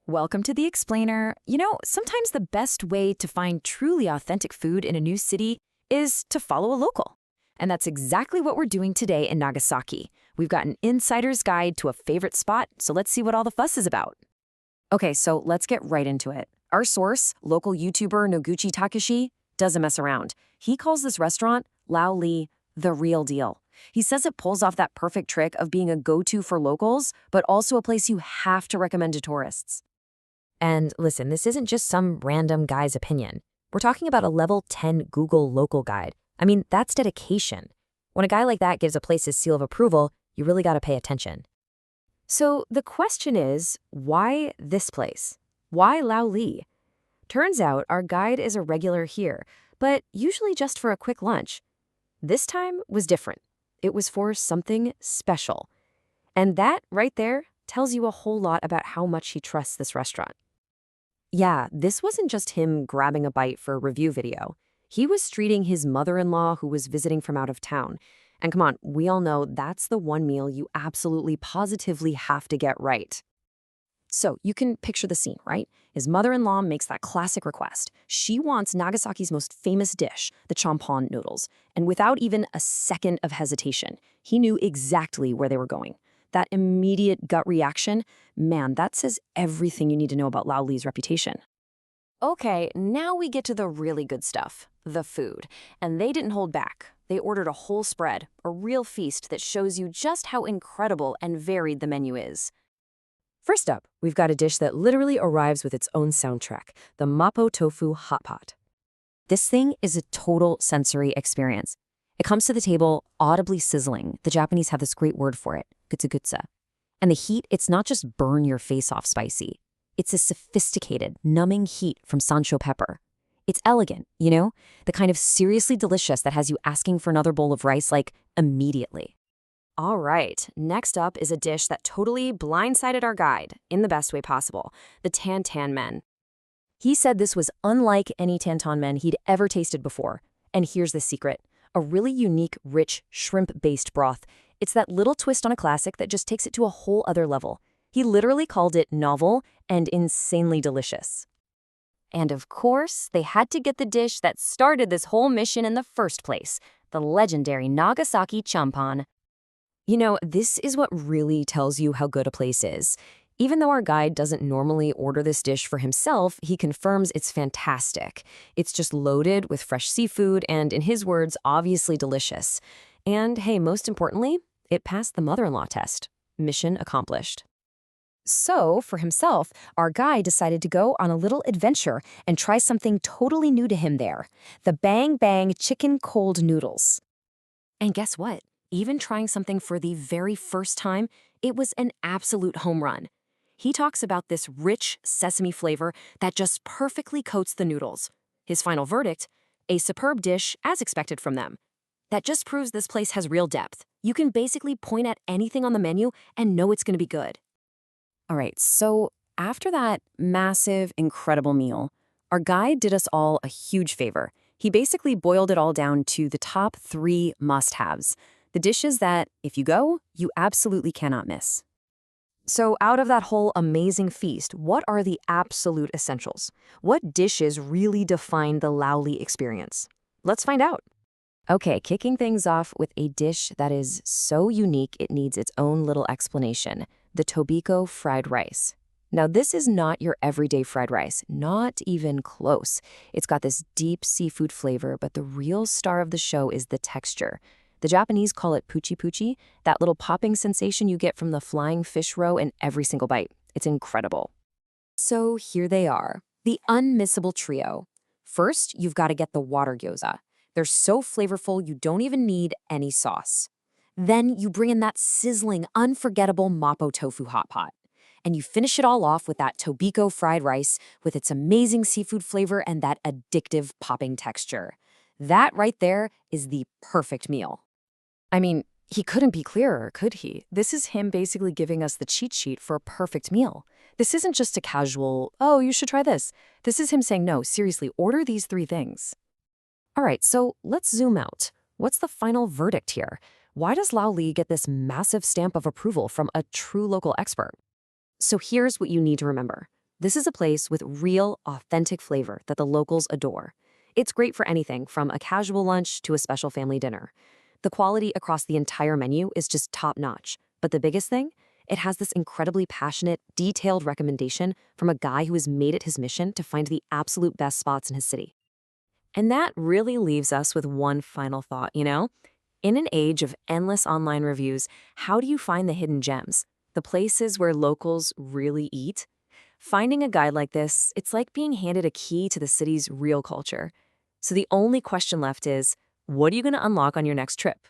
Welcome to the Explainer. Sometimes the best way to find truly authentic food in a new city is to follow a local. And that's exactly what we're doing today in Nagasaki. We've got an insider's guide to a favorite spot, so let's see what all the fuss is about. Okay, so let's get right into it. Our source, local YouTuber Noguchi Tsuyoshi, doesn't mess around. He calls this restaurant, Laolee, the real deal. He says it pulls off that perfect trick of being a go-to for locals, but also a place you have to recommend to tourists. And listen, this isn't just some random guy's opinion. We're talking about a level 10 Google local guide. I mean, that's dedication. When a guy like that gives a place his seal of approval, you really got to pay attention. So the question is, why this place? Why Laolee? Turns out our guide is a regular here, but usually just for a quick lunch. This time was different. It was for something special. And that right there tells you a whole lot about how much he trusts this restaurant. Yeah, this wasn't just him grabbing a bite for a review video. He was treating his mother-in-law who was visiting from out of town. And come on, we all know that's the one meal you absolutely positively have to get right. So you can picture the scene, right? His mother-in-law makes that classic request. She wants Nagasaki's most famous dish, the Chanpon noodles. And without even a second of hesitation, he knew exactly where they were going. That immediate gut reaction, man, that says everything you need to know about Laolee's reputation. Okay, now we get to the really good stuff, the food. And they didn't hold back. They ordered a whole spread, a real feast that shows you just how incredible and varied the menu is. First up, we've got a dish that literally arrives with its own soundtrack, the Mapo tofu hot pot. This thing is a total sensory experience. It comes to the table audibly sizzling. The Japanese have this great word for it, gutsugutsu. And the heat, it's not just burn your face off spicy. It's a sophisticated, numbing heat from sansho pepper. It's elegant, the kind of seriously delicious that has you asking for another bowl of rice, like, immediately. All right, next up is a dish that totally blindsided our guide, in the best way possible, the tan men. He said this was unlike any tantan men he'd ever tasted before. And here's the secret. A really unique, rich, shrimp-based broth. It's that little twist on a classic that just takes it to a whole other level. He literally called it novel and insanely delicious. And of course, they had to get the dish that started this whole mission in the first place, the legendary Nagasaki Chanpon. This is what really tells you how good a place is. Even though our guide doesn't normally order this dish for himself, he confirms it's fantastic. It's just loaded with fresh seafood and, in his words, obviously delicious. And hey, most importantly, it passed the mother-in-law test. Mission accomplished. So, for himself, our guide decided to go on a little adventure and try something totally new to him there, the Bang Bang chicken cold noodles. And guess what? Even trying something for the very first time, it was an absolute home run. He talks about this rich sesame flavor that just perfectly coats the noodles. His final verdict, a superb dish as expected from them. That just proves this place has real depth. You can basically point at anything on the menu and know it's going to be good. All right, so after that massive, incredible meal, our guide did us all a huge favor. He basically boiled it all down to the top 3 must-haves. The dishes that, if you go, you absolutely cannot miss. So out of that whole amazing feast, what are the absolute essentials? What dishes really define the Laolee experience? Let's find out. Okay, kicking things off with a dish that is so unique it needs its own little explanation, the tobiko fried rice. Now, this is not your everyday fried rice, not even close. It's got this deep seafood flavor, but the real star of the show is the texture. The Japanese call it puchi-puchi, that little popping sensation you get from the flying fish roe in every single bite. It's incredible. So here they are, the unmissable trio. First, you've got to get the water gyoza. They're so flavorful you don't even need any sauce. Then you bring in that sizzling, unforgettable Mapo tofu hot pot. And you finish it all off with that tobiko fried rice with its amazing seafood flavor and that addictive popping texture. That right there is the perfect meal. I mean, he couldn't be clearer, could he? This is him basically giving us the cheat sheet for a perfect meal. This isn't just a casual, oh, you should try this. This is him saying, no, seriously, order these 3 things. All right, so let's zoom out. What's the final verdict here? Why does Laolee get this massive stamp of approval from a true local expert? So here's what you need to remember. This is a place with real, authentic flavor that the locals adore. It's great for anything from a casual lunch to a special family dinner. The quality across the entire menu is just top-notch. But the biggest thing? It has this incredibly passionate, detailed recommendation from a guy who has made it his mission to find the absolute best spots in his city. And that really leaves us with one final thought, In an age of endless online reviews, how do you find the hidden gems? The places where locals really eat? Finding a guide like this, it's like being handed a key to the city's real culture. So the only question left is, what are you going to unlock on your next trip?